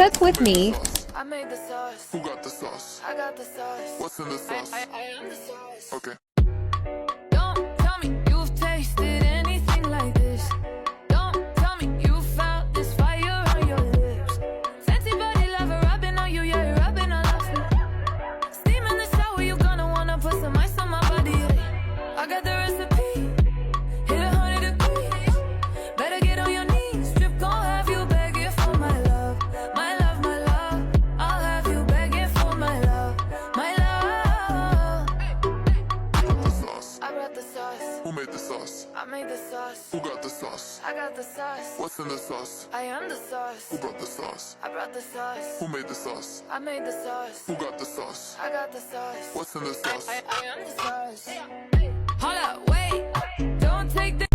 Cook with me. I made the sauce. Who got the sauce? I got the sauce. What's in the sauce? I am the sauce. Okay. Don't tell me you've tasted anything like this. Don't tell me you felt this fire on your lips. Fancy body lover rubbing on you, yeah, you're rubbing on us. Steam in the shower, you gonna wanna put some ice on my body. Yeah. I got the recipe. Hit 100 degrees. Better get on your knees. Strip gon' have you begging for my love. My love, my love. I'll have you begging for my love. My love. Who got the sauce? I brought the sauce. Who made the sauce? I made the sauce. Who got the sauce? I got the sauce. What's in the sauce? I am the sauce. Who brought the sauce? I brought the sauce. Who made the sauce? I made the sauce. Who got the sauce? I got the sauce. What's in the sauce? I am the sauce. Hold up, wait. Don't take the